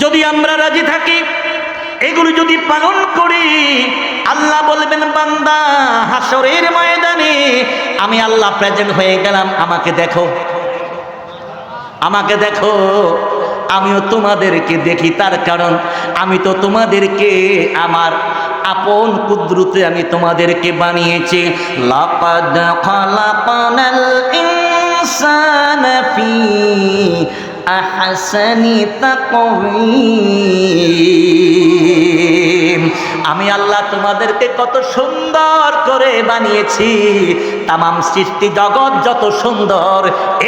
যদি আমরা রাজি থাকি, এগুলো যদি পালন করি, আল্লাহ বলবেন বান্দা হাসরের ময়দানে আমি আল্লাহ প্রেজেন্ট হয়ে গেলাম, আমাকে দেখো, আমাকে দেখো। আমিও তোমাদেরকে দেখি, তার কারণ আমি তো তোমাদেরকে আমার আপন কুদরতে আমি তোমাদেরকে বানিয়েছি। লাকাদ খালাকনাল ইনসানা ফি আহসানি তাকওয়িম। আমি আল্লাহ তোমাদেরকে কত সুন্দর করে বানিয়েছি। তামাম সৃষ্টি জগৎ যত সুন্দর,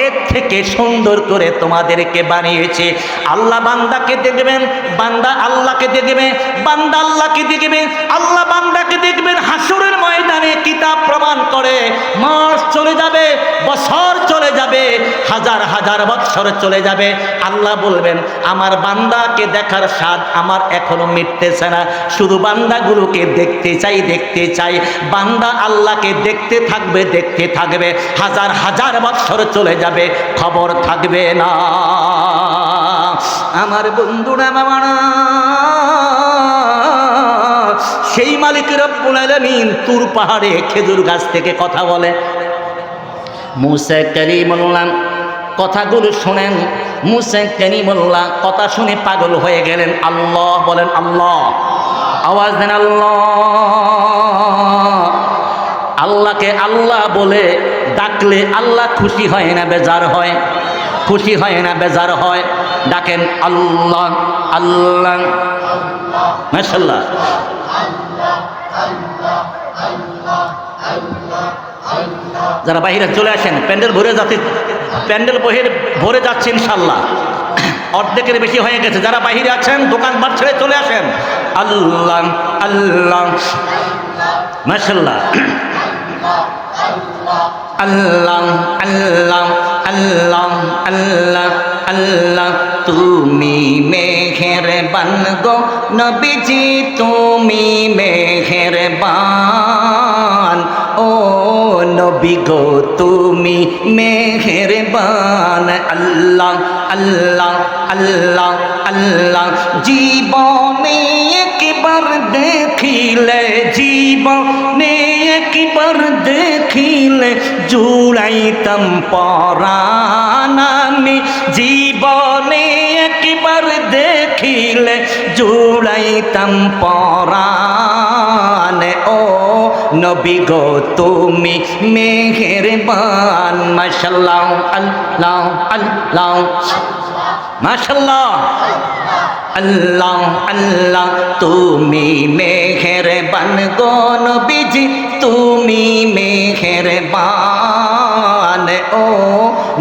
এর থেকে সুন্দর করে তোমাদেরকে বানিয়েছে। আল্লাহ বান্দাকে দেখবেন, বান্দা আল্লাহকে দেখবে, বান্দা আল্লাহকে দেখবে, আল্লাহ বান্দাকে দেখবেন। হাসরের ময়দানে কিতাব প্রমাণ করে মাস চলে যাবে, বছর চলে যাবে, হাজার হাজার বছর চলে যাবে। আল্লাহ বলবেন আমার বান্দাকে দেখার স্বাদ আমার এখনো মিটতেছে না, শুধু বান্দাগুলোকে দেখতে চাই, দেখতে চাই। বান্দা আল্লাহকে দেখতে থাকবে, দেখতে থাকবে, হাজার হাজার বছর চলে যাবে, খবর থাকবে না। আমার বন্ধুরা বাবারা, সেই মালিক রব্বুল আলামিন তুর পাহাড়ে খেজুর গাছ থেকে কথা বলে। মুসা কালিমুল্লাহ কথাগুলো শোনেন। মুসা কালিমুল্লাহ কথা শুনে পাগল হয়ে গেলেন। আল্লাহ বলেন, আল্লাহ, আওয়াজ দেন আল্লাহ। আল্লাহকে আল্লাহ বলে ডাকলে আল্লাহ খুশি হয় না বেজার হয়? খুশি হয় না বেজার হয়? ডাকেন আল্লাহ, আল্লাহ, মাশাআল্লাহ। যারা বাহিরে চলে আসেন, প্যান্ডেল ভরে যাচ্ছে, প্যান্ডেল ভরে যাচ্ছে ইনশাল্লাহ, অর্ধেকের বেশি হয়ে গেছে। যারা বাহিরে আছেন দোকানপাট ছেড়ে চলে আসেন। আল্লাহ, আল্লাহ, মাশাআল্লাহ। আল্লাহ, আল্লাহ, আল্লাহ, আল্লাহ, আল্লাহ। তুমি মেহেরবান গো নবীজি, তুমি মেহেরবান, ও নবী গো তুমি মেহেরবান। আল্লাহ, আল্লাহ, আল্লাহ, আল্লাহ। জীবনে একবার দেখিলে, জীবনে একবার দেখিলে জুড়াইতাম পরাণ আমি। জীবনে একবার দেখিলে জুড়াইতাম পরাণ, ও নবী গো তুমি মেহেরবান। মাশাআল্লাহ, আল্লাহ, আল্লাহ, মাশাআল্লাহ, আল্লাহ, আল্লাহ। তুমি মেহেরবান গো নবীজি, তুমি মেহেরবান, ও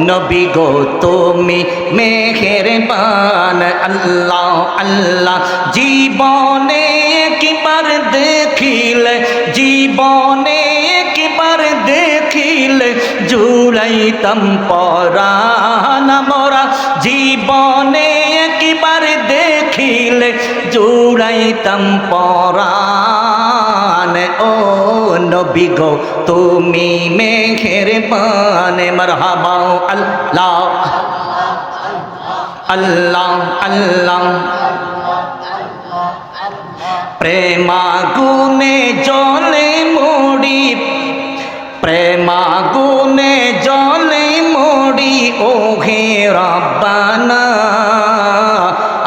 নবী গো তুমি মেহেরবান। আল্লাহ, আল্লাহ। জীবনে একবার দেখিলে, জীবনে একবার দেখিলে জুড়াইতাম পরাণ মোরা। জীবনে একবার দেখিলে জুড়াইতাম পরাণ, ও নবী গো তুমি মেহেরবান। মারহাবা। আল্লাহ, আল্লাহ, আল্লাহ। প্রেমাগুনে জ্বলে মরি, প্রেমাগুনে জ্বলে মরি, ও হে রব্বানা।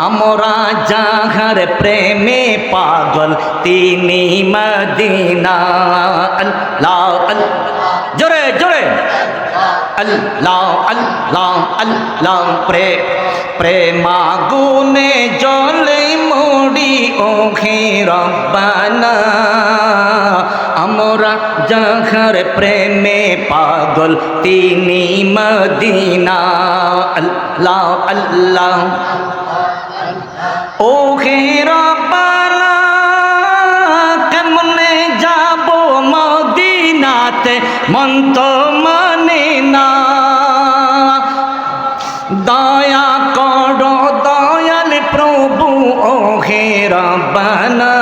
আমরা যাহার প্রেমে পাগল তিনি মদিনা। আল্লাহ, আল্লাহ, জোরে জোরে। আল্লাহ, আল্লাহ, আল্লাহ। প্রেমাগুনে জ্বলে মরি, ও হে রব্বানা। আমরা যাহার প্রেমে পাগল তিনি মদিনা। আল্লাহ, আল্লাহ। ও হে রব্বানা, কেমনে যাব মদিনাতে, মন তো মানে না। দয়া করো দয়াল প্রভু, ও হে রব্বানা।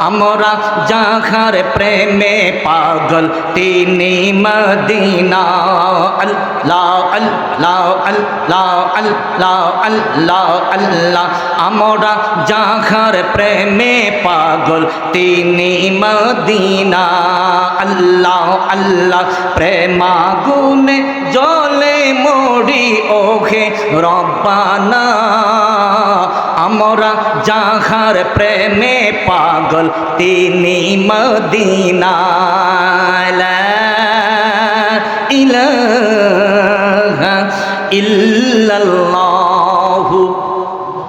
আমরা আমরা যাহার প্রেমে পাগল তিনি মদিনা আল্লাহ আল্লাহ আল্লাহ আল্লাহ আল্লাহ আল্লাহ আমরা যাহার প্রেমে পাগল তিনি মদিনা আল্লাহ আল্লাহ প্রেমাগুনে জলে মরি ওহে রব্বানা আমরা যাহার প্রেমে পাগল তিনি মদিনা লা ইলাহা ইল্লাল্লাহু।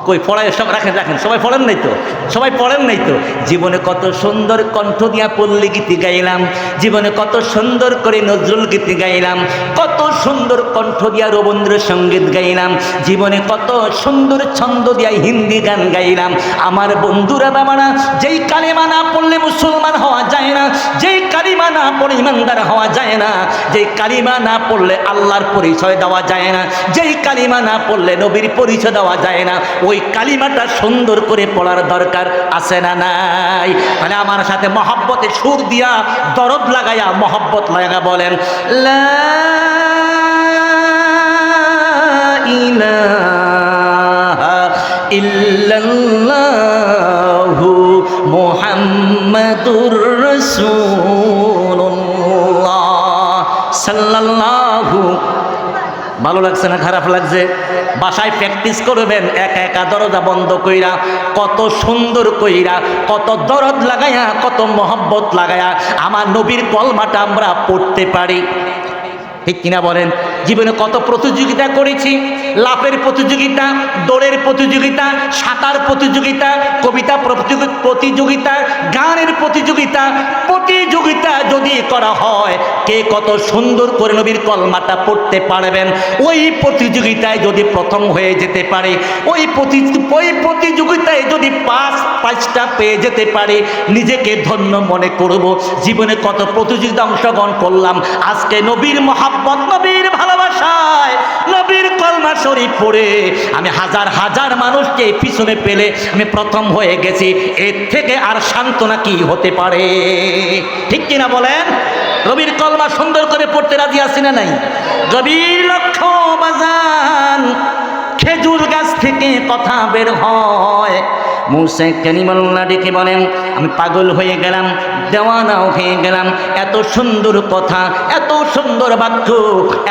কই পড়ায় সব রাখেন রাখেন, সবাই পড়েন নাই তো, সবাই পড়েন নাই তো। জীবনে কত সুন্দর কণ্ঠ দিয়া পল্লী গীতি গাইলাম, জীবনে কত সুন্দর করে নজরুল গীতি গাইলাম, কত সুন্দর কণ্ঠ দিয়া রবীন্দ্রসঙ্গীত গাইলাম, জীবনে কত সুন্দর ছন্দ দিয়া হিন্দি গান গাইলাম। আমার বন্ধুরা বাবারা, যেই কালিমা না পড়লে মুসলমান হওয়া যায় না, যেই কালিমা না পড়ে ইমানদার হওয়া যায় না, যেই কালিমা না পড়লে আল্লাহর পরিচয় দেওয়া যায় না, যেই কালিমা না পড়লে নবীর পরিচয় দেওয়া যায় না, ওই কালিমাটা সুন্দর করে পড়ার দরকার আছে না নাই? মানে আমার সাথে মহব্বতে সুর দিয়া দরদ লাগায়া মহব্বত লাগা বলেন লা ইলাহা ইল্লাল্লাহু মুহাম্মাদুর রাসূলুল্লাহ সাল্লাল্লাহু। ভালো লাগছে না খারাপ লাগছে? বাসায় প্র্যাকটিস করবেন, একা একা দরজা বন্ধ কইরা, কত সুন্দর কইরা, কত দরদ লাগায়া, কত মহব্বত লাগায়া আমার নবীর কলমাটা আমরা পড়তে পারি। ঠিক কিনা বলেন? জীবনে কত প্রতিযোগিতা করেছি, লাফের প্রতিযোগিতা, দৌড়ের প্রতিযোগিতা, সাঁতার প্রতিযোগিতা, কবিতা প্রতিযোগিতা, গানের প্রতিযোগিতা। প্রতিযোগিতা যদি করা হয়, কে কত সুন্দর করে নবীর কলমাটা পড়তে পারবেন, ওই প্রতিযোগিতায় যদি প্রথম হয়ে যেতে পারে, ওই প্রতিযোগিতায় যদি পাঁচটা পেয়ে যেতে পারে, নিজেকে ধন্য মনে করব। জীবনে কত প্রতিযোগিতা অংশগ্রহণ করলাম, আজকে নবীর মহাব্বত, নবীর ভালোবাসায়, নবীর কলমা শরীফ পড়ে আমি হাজার হাজার মানুষকে পিছনে পেলে আমি প্রথম হয়ে গেছি। এর থেকে আর সান্ত্বনা কি হতে পারে? ঠিক কিনা বলেন? নবীর কলমা সুন্দর করে পড়তে রাজি আছি না নাই? গভীর লক্ষ্য বাজান, খেজুর গাছ থেকে কথা বের হয়। মুসা কালিমুল্লাহ ডেকে বলেন, আমি পাগল হয়ে গেলাম, দেওয়ানাও হয়ে গেলাম। এত সুন্দর কথা, এত সুন্দর বাক্য,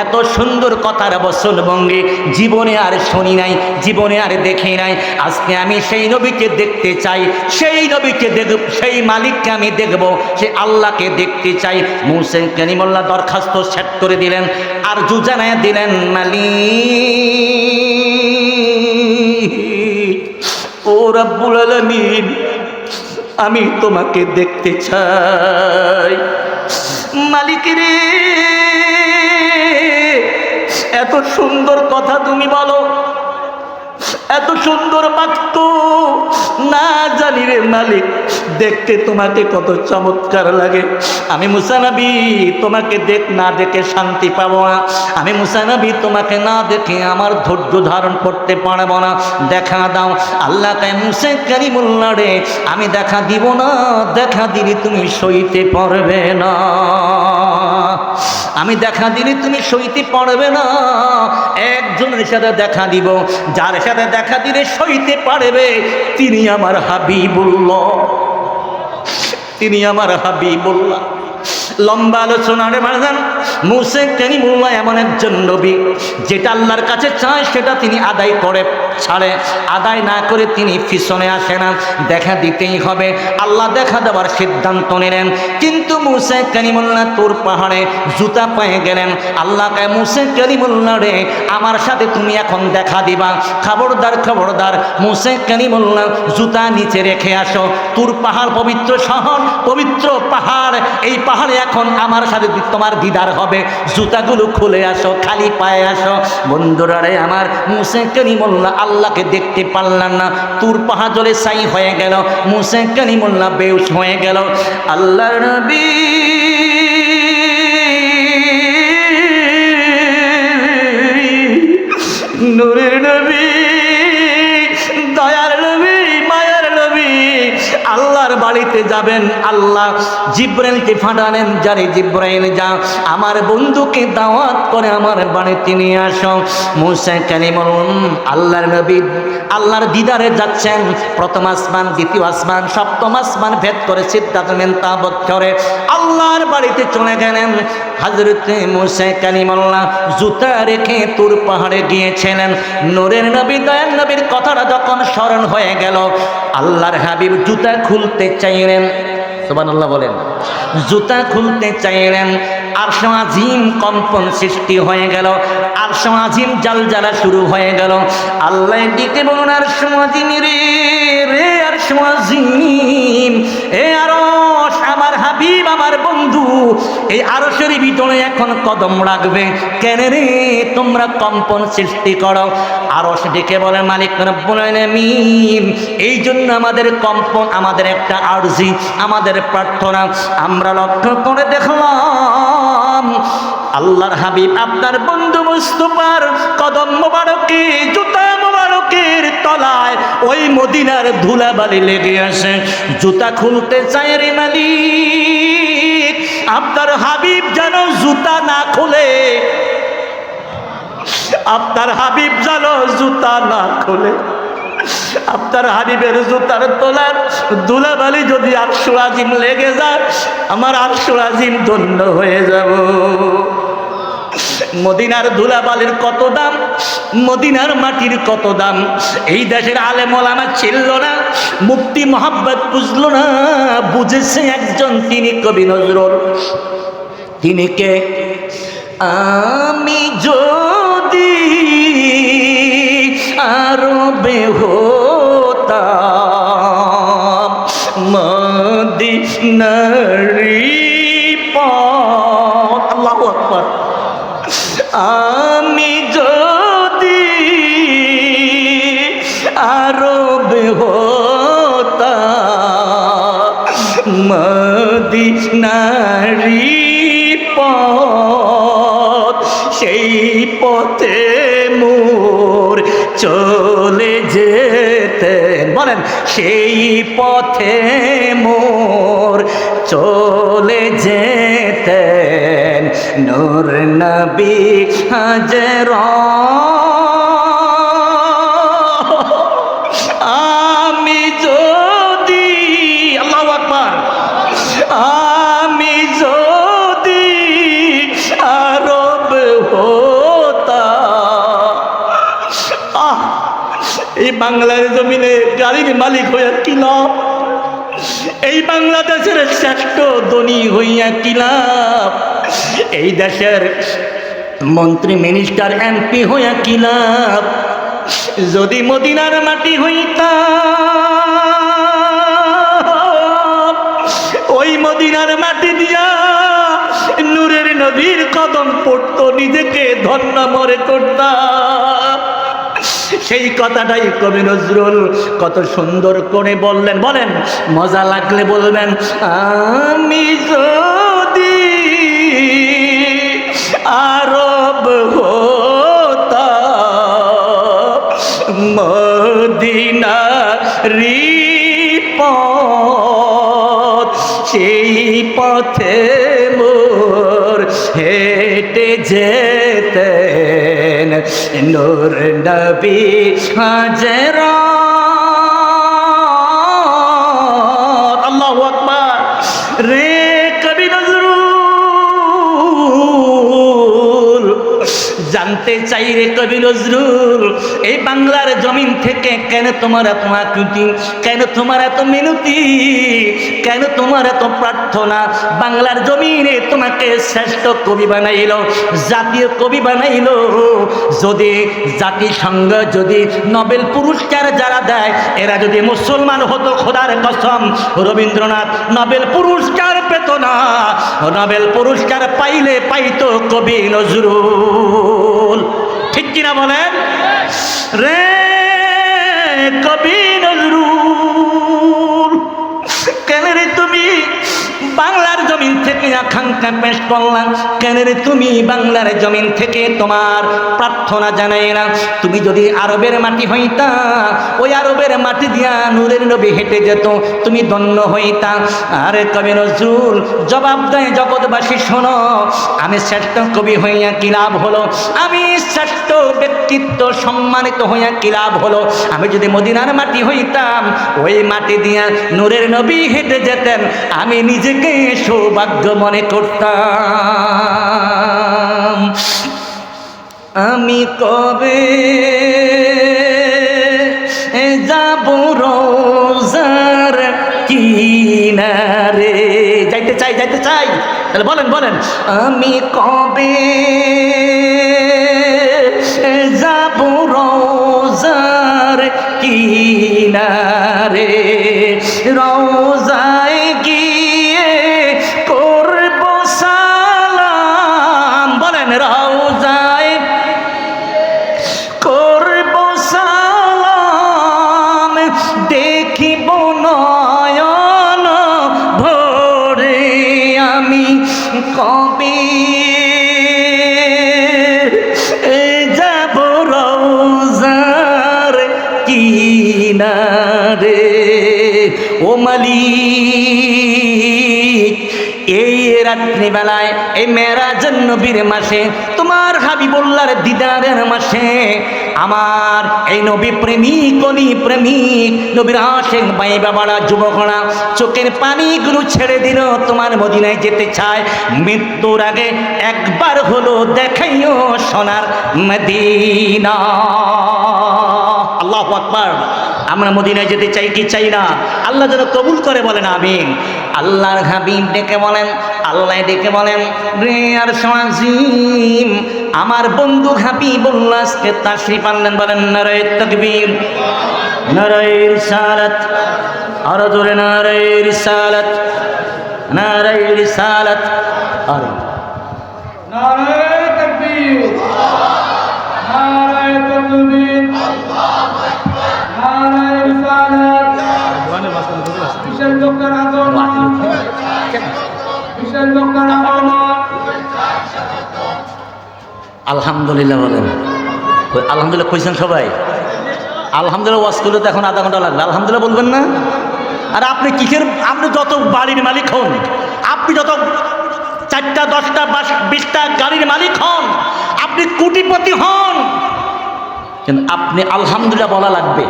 এত সুন্দর কথার বচনভঙ্গি জীবনে আর শুনি নাই, জীবনে আর দেখি নাই। আজকে আমি সেই নবীকে দেখতে চাই, সেই নবীকে দেখব, সেই মালিককে আমি দেখব, সেই আল্লাহকে দেখতে চাই। মুসা কালিমুল্লাহ দরখাস্ত সেট করে দিলেন, আর জানায়া দিলেন, মালিক ও রব্বুল আলামিন, আমি তোমাকে দেখতে চাই। মালিক রে, এত সুন্দর কথা তুমি বলো, এত সুন্দর বাক্য, না জানি রে মালিক, দেখতে তোমাকে কত চমৎকার লাগে। আমি মুসা নবী তোমাকে না দেখে শান্তি পাবো না, আমি মুসা নবী তোমাকে না দেখে আমার ধৈর্য ধারণ করতে পারবো না। দেখা দাও। আল্লাহ কয়, মুসা কালিমুল্লাহ রে, আমি দেখা দিব না, দেখা দিলে তুমি সইতে পারবে না, আমি দেখা দিলে তুমি সইতে পারবে না। একজনের সাথে দেখা দিব, যার সাথে দেখা দিলে সইতে পারবে, তিনি আমার হাবিবুল্লাহ, তিনি আমার হাবিবুল্লাহ। লম্বা আলোচনার মাঝখানে মুসা কালিমুল্লাহ এমন একজন নবী, যেটা আল্লাহর কাছে চায় সেটা তিনি আদায় করে ছাড়ে, আদায় না করে তিনি পিছনে আসে না, দেখা দিতেই হবে। আল্লাহ দেখা দেওয়ার সিদ্ধান্ত নিলেন, কিন্তু মুসা কালিমুল্লাহ তোর পাহাড়ে জুতা পেয়ে গেলেন। আল্লাহ কয়, মুসা কালিমুল্লাহ রে, আমার সাথে তুমি এখন দেখা দিবা, খবরদার খবরদার। মুসা কালিমুল্লাহ জুতা নিচে রেখে আসো, তোর পাহাড় পবিত্র শহর, পবিত্র পাহাড়, এই পাহাড়ে এখন আমার সাথে তোমার দিদার হবে, জুতাগুলো খুলে আসো, খালি পায়ে আসো। বন্ধুরা রে আমার, মুসা কালিমুল্লাহ আল্লাহকে দেখতে পারলাম না, তুর পাহাড় জলে ছাই হয়ে গেল, মুসা কালিমুল্লাহ বেহুশ হয়ে গেল। আল্লাহর নবী নূরের নবী, দয়ার নবী, মায়ার নবী, আল্লাহর বাড়িতে যাবেন, আল্লাহ জিব্রাইলকে পাঠালেন, যারে জিব্রাইল যা আমার বন্ধুকে দাওয়াত করে আমার বাড়িতে নিয়ে আসো। মুসা কালিমুল্লাহ আল্লাহর নবী আল্লাহর দিদারে যাচ্ছেন, প্রথম আসমান, দ্বিতীয় আসমান, সপ্তম আসমান ভেদ করে সিদ্ধাতুল মুনতাহা করে আল্লাহর বাড়িতে চলে গেলেন। হযরতে মুসা কালিমুল্লাহ জুতা রেখে তুর পাহাড়ে গিয়েছিলেন। নূরের নবী দয়ার নবীর কথাটা যখন স্মরণ হয়ে গেল, আল্লাহর হাবিব জুতা খুলতে চাইলেন, সুবহানাল্লাহ বলেন, জুতা খুলতে চাইলেন, আরশ আজিম কম্পন সৃষ্টি হয়ে গেল, আরশ আজিম জালজালা শুরু হয়ে গেল। আল্লাহ দিতে বলুন, আরশ আজিম রে রে আরশ আজিম, এ আরশ আমার হাবিব আমার বন্ধু, এই আরশের ভিতরে এখন কদম রাখবে কেন রে, তোমরা কম্পন সৃষ্টি করো। আরশ ডেকে বলে, মালিক রব্বুল আলামিন, এই জন্য আমাদের কম্পন, আমাদের একটা আরজি, আমাদের প্রার্থনা। আমরা লক্ষ্য করে দেখলাম আল্লাহর হাবিব আপনার বন্ধু মুস্তাফার কদম মোবারকে, জুতা মোবারকের তলায় ওই মদিনার ধুলাবালি লেগে আসে। জুতা খুলতে চায় রে মালিক, আপনার হাবিব যেন জুতা না খুলে, আপনার হাবিব যেন জুতা না খুলে। আপনার হাবিবের জুতার তলার ধুলাবালি যদি আরশ আজিম লেগে যায়, আমার আরশ আজিম ধন্য হয়ে যাব। মদিনার ধুলাবালির কত দাম, মদিনার মাটির কত দাম, এই দেশের আলেম ওলামা ছিল না, মুফতি মোহাম্মদ বুঝলো না, বুঝেছে একজন, তিনি কবি নজরুল। তিনি কে? আমি যদি আরবে হতাম মদিনারি পথ, আল্লাহু আকবার, আমি যদি আরবে হতাম মদিনারি পথ, সেই পথে মোর চলে যেতেন, বলেন, সেই পথে মোর চলে যেতেন নূর নবী হাজরা। আমি যদি, আল্লাহু আকবার, আমি যদি আরব হতাম, এই বাংলার জমিনে গাড়ির মালিক হইয়া কি লাভ, এই বাংলাদেশের শ্রেষ্ঠ ধনী হইয়া কি লাভ, এই দেশের মন্ত্রী মিনিস্টার এমপি হইয়া কি লাভ, যদি মদিনার মাটি হইতাম, ওই মদিনার মাটি দিয়া নূরের নবীর কদম পড়তো, নিজেকে ধন্য মনে করতাম। সেই কথাটাই কবি নজরুল কত সুন্দর করে বললেন, বলেন, মজা লাগলে বলবেন, আমি যদি আরব হতাম মদিনারি পথ, সেই পথে মোর হেঁটে যেতেন নূর নবী হাজরা। আল্লাহু আকবার। রে কবি নজরুল, জানতে চাই রে কবি নজরুল, এই বাংলার জমিন থেকে কেন তোমার এত আকুতি, কেন তোমার এত মিনতি, কেন তোমার এত প্রার্থনা? বাংলার জমিনে তোমাকে শ্রেষ্ঠ কবি বানাইল, জাতীয় কবি বানাইল। যদি জাতিসংঘ যদি নোবেল পুরস্কার যারা দেয়, এরা যদি মুসলমান হতো, খোদার কসম রবীন্দ্রনাথ নোবেল পুরস্কার পেত না। নোবেল পুরস্কার পাইলে পাইতো কবি নজরুল। ঠিক কিনা বলেন রে কবি নজরুল? কেন রে তুমি বাংলার জমিন থেকে আকাঙ্ক্ষা পেশ করলাম, কেন রে তুমি বাংলার জমিন থেকে তোমার প্রার্থনা জানাই না? তুমি যদি আরবের মাটি হইতা, ওই আরবের মাটি দিয়া নূরের নবী হেঁটে যেত, তুমি ধন্য হইতা। আরে কবি নজরুল জবাব দেয়, জগৎবাসী শোনো, আমি শ্রেষ্ঠ কবি হইয়া কি লাভ হলো, আমি শ্রেষ্ঠ ব্যক্তিত্ব সম্মানিত হইয়া কি লাভ হলো, আমি যদি মদিনার মাটি হইতাম, ওই মাটি দিয়া নূরের নবী হেঁটে যেতেন, আমি নিজেকে সৌভাগ্য মনে করতাম। আমি কবে যাব রোজার কিনারে, যাইতে চাই যাইতে চাই, তাহলে বলেন বলেন, আমি কবে যাব রোজার কিনারে, রোজায় গিয়ে করব সালাম, বলেন রোজায় করব সালাম, দেখিব নয়ন ভরে, আমি কবে যাব রোজার কিনারে। ও মালিক, এই রাত্রিবেলায় এই মেরাজের নবীর মাসে, তোমার হাবিবুল্লাহর দিদারের মাসে, আমার এই নবী প্রেমিক অলি প্রেমিক নবীর আশেক ভাই বাবারা যুবকরা চোখের পানিগুলো ছেড়ে দিল, তোমার মদিনায় যেতে চায়। মৃত্যুর আগে একবার হলো দেখাইও সোনার মদিনা। আল্লাহু আকবার। আমরা মদিনায় যেতে চাই কি চাই না? আল্লাহ যেন কবুল করে, বলেন আমিন। আল্লাহর হাবিব ডেকে বলেন, আল্লাহ ডেকে বলেন, রে আরশ আজিম, আমার বন্ধু হাবিবুল্লাহ আজকে তাশরীফ আনলেন, বলেন নারায়ে তাকবীর, নারায়ে রিসালাত, আর জোরে নারায়ে রিসালাত, নারায়ে রিসালাত, আর নারায়ে তাকবীর, নারায়ে তাকবীর, নারায়ে রিসালাত, বিশাল লোকের আগমন, বিশাল লোকের আগমন। আলহামদুলিল্লাহ বলেন। আলহামদুলিল্লাহ কইছেন সবাই? আলহামদুলিল্লাহ ওয়াজ করলে তো এখন আধা ঘন্টা লাগবে, আলহামদুলিল্লাহ বলবেন না? আর আপনি কিসের, আপনি যত বাড়ির মালিক হন, আপনি যত 4টা 10টা 20টা গাড়ির মালিক হন, আপনি কোটিপতি হন, কিন্তু আপনি আলহামদুলিল্লাহ বলা লাগবে,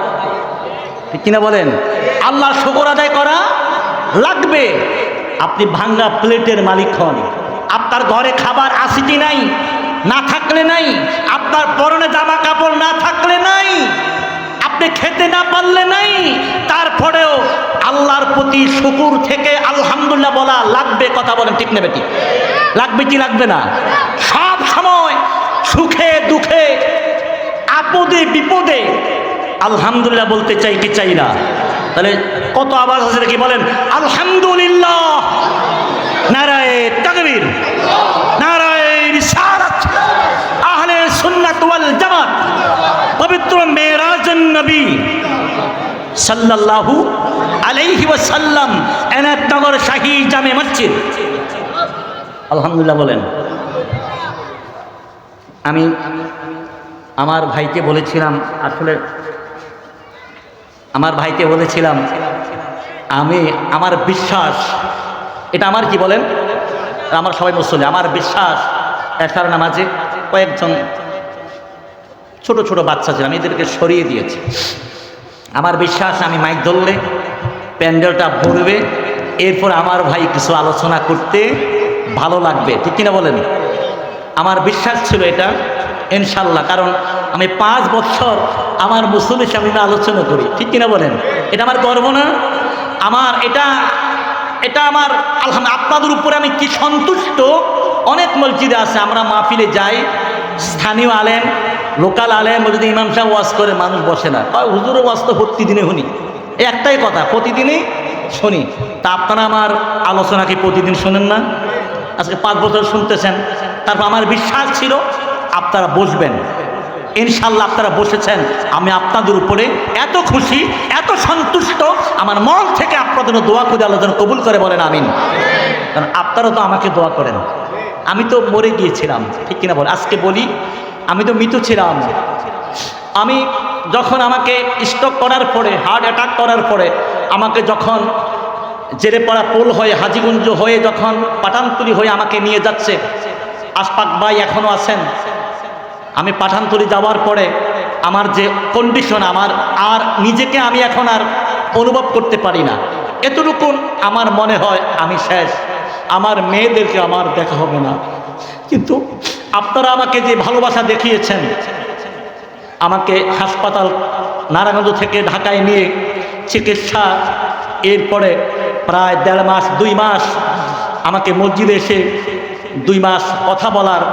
ঠিক কিনা বলেন? আল্লাহর শুকর আদায় করা লাগবে। আপনি ভাঙ্গা প্লেটের মালিক হন, আপনার ঘরে খাবার আছে কি নাই, না থাকলে নাই, আপনার পরনে জামা কাপড় না থাকলে নাই, আপনি খেতে না পারলে নাই, তারপরেও আল্লাহর প্রতি শুকুর থেকে আলহামদুলিল্লাহ বলা লাগবে। কথা বলেন ঠিক নেবে, ঠিক লাগবে কি লাগবে না? সব সময় সুখে দুঃখে আপদে বিপদে আলহামদুলিল্লাহ বলতে চাই কি চাই না? তাহলে কত আওয়াজ আছে কি বলেন? আলহামদুলিল্লাহ, নারায়ে তাকবীর, নারায়ে রিসালাত, আহলে সুন্নাত ওয়াল জামাত, পবিত্র মেরাজুন নবী সাল্লাল্লাহু আলাইহি ওয়াসাল্লাম, এনায়তনগর শাহী জামে মসজিদ। আলহামদুলিল্লাহ বলেন। আমি আমার ভাইকে বলেছিলাম, আসলে আমার ভাইকে বলেছিলাম, আমি আমার বিশ্বাস, এটা আমার কি বলেন, আমার সবাই মুসল্লি, আমার বিশ্বাস এশার নামাজে কয়েকজন ছোট ছোট বাচ্চা ছিল, আমি এদেরকে সরিয়ে দিয়েছি। আমার বিশ্বাস আমি মাইক ধরলে প্যান্ডেলটা ভরবে, এরপর আমার ভাই কিছু আলোচনা করতে ভালো লাগবে, ঠিক কিনা বলেন? আমার বিশ্বাস ছিল এটা, ইনশাল্লাহ। কারণ আমি 5 বছর আমার মুসল্লির সামনে আলোচনা করি, ঠিক কিনা বলেন? এটা আমার গর্ব না? আমার এটা আমার আলহামদুলিল্লাহ। আপনাদের উপরে আমি কি সন্তুষ্ট। অনেক মসজিদে আছে, আমরা মাহফিলে যাই, স্থানীয় আলেম, লোকাল আলেম, যদি ইমাম সাহেব ওয়াজ করে মানুষ বসে না, হুজুরের ওয়াজ তো প্রতিদিনে শুনি, এই একটাই কথা, প্রতিদিনই শুনি। তা আপনারা আমার আলোচনা কি প্রতিদিন শোনেন না? আজকে 5 বছর শুনতেছেন। তারপর আমার বিশ্বাস ছিল আপনারা বসবেন, ইনশাল্লাহ আপনারা বসেছেন। আমি আপনাদের উপরে এত খুশি, এত সন্তুষ্ট, আমার মন থেকে আপনাদের দোয়া করে আল্লাহ যেন কবুল করে, বলেন আমিন। কারণ আপনারা তো আমাকে দোয়া করেন। আমি তো মরে গিয়েছিলাম, ঠিক কিনা বলেন? আজকে বলি, আমি তো মৃত ছিলাম। আমি যখন আমাকে স্ট্রোক করার পরে, হার্ট অ্যাটাক করার পরে আমাকে যখন জেরেপাড়া পোল হয়ে হাজীগঞ্জ হয়ে যখন পাঠানতুলি হয়ে আমাকে নিয়ে যাচ্ছে, আশফাক ভাই এখনও আছেন। আমি পাঠানতুলি যাওয়ার পরে আমার যে কন্ডিশন, আমার আর নিজেকে আমি এখন আর অনুভব করতে পারি না। এতটুকু আমার মনে হয় আমি শেষ, আমার মেয়েদেরকে আমার দেখা হবে না। কিন্তু আপনারা আমাকে যে ভালোবাসা দেখিয়েছেন, আমাকে হাসপাতাল নারায়ণগঞ্জ থেকে ঢাকায় নিয়ে চিকিৎসা, এরপরে প্রায় 1.5 মাস 2 মাস আমাকে মসজিদে এসে 2 মাস কথা বলার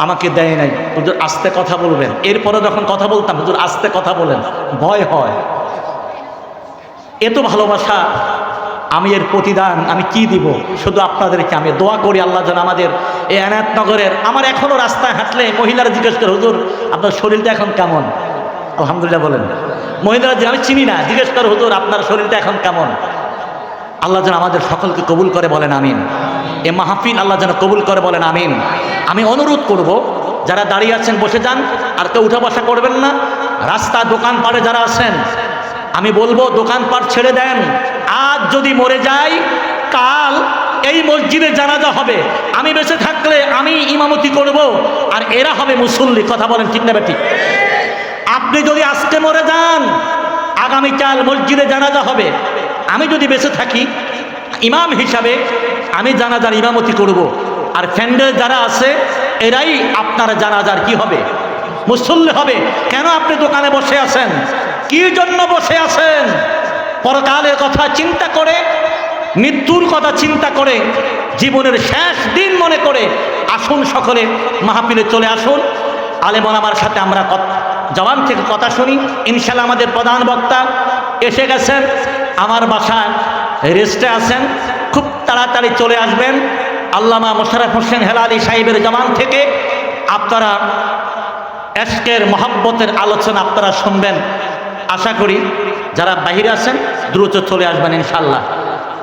আমাকে দেয় নাই। হুজুর আস্তে কথা বলবেন। এরপরে যখন কথা বলতাম, হুজুর আস্তে কথা বলেন, ভয় হয়। এত ভালোবাসা, আমি এর প্রতিদান আমি কি দিব? শুধু আপনাদেরকে আমি দোয়া করি আল্লাহ যেন আমাদের এই এনায়েতনগরের, আমার এখনও রাস্তায় হাঁটলে মহিলারা জিজ্ঞেস করে, হুজুর আপনার শরীরটা এখন কেমন? আলহামদুলিল্লাহ বলেন। মহিলারা যে আমি চিনি না, জিজ্ঞেস করে, হুজুর আপনার শরীরটা এখন কেমন? আল্লাহ যেন আমাদের সকলকে কবুল করে বলেন আমিন। এ মাহফিল আল্লাহ যেন কবুল করে বলেন আমিন। আমি অনুরোধ করব, যারা দাঁড়িয়ে আছেন বসে যান, আর কেউ উঠা বসা করবেন না। রাস্তা দোকানপাটে যারা আছেন, আমি বলবো দোকানপাট ছেড়ে দেন। আজ যদি মরে যাই, কাল এই মসজিদে জানাজা হবে। আমি বেঁচে থাকলে আমি ইমামতি করব, আর এরা হবে মুসল্লি। কথা বলেন ঠিক না ঠিক? আপনি যদি আজকে মরে যান, আগামীকাল মসজিদে জানাজা হবে। আমি যদি বেঁচে থাকি, ইমাম হিসাবে আমি জানাজার ইমামতি করব, আর ফ্যান্ডেল যারা আছে এরাই আপনার জানাজার কি হবে? মুসল্লি হবে। কেন আপনি দোকানে বসে আছেন? কি জন্য বসে আছেন? পরকালের কথা চিন্তা করে, মৃত্যুর কথা চিন্তা করে, জীবনের শেষ দিন মনে করে আসুন, সকলে মাহফিলে চলে আসুন। আলেম ওলামার সাথে আমরা জবান থেকে কথা শুনি। ইনশাআল্লাহ আমাদের প্রধান বক্তা এসে গেছেন, আমার বাসায় রেস্টে আছেন, খুব তাড়াতাড়ি চলে আসবেন। আল্লামা মোশাররফ হোসেন হেলালি সাহেবের জবান থেকে আপনারা এশকের মহব্বতের আলোচনা আপনারা শুনবেন। আশা করি যারা বাহিরে আছেন দ্রুত চলে আসবেন ইনশাআল্লাহ।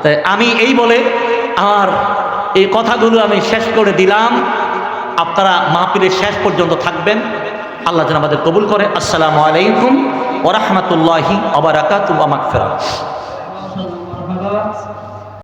তাই আমি এই বলে আমার এই কথাগুলো আমি শেষ করে দিলাম। আপনারা মাহফিলের শেষ পর্যন্ত থাকবেন। আল্লাহ যেন আমাদের কবুল করে। আসসালামু আলাইকুম ওয়া রাহমাতুল্লাহি ওয়া বারাকাতুহু ওয়া মাগফিরাত।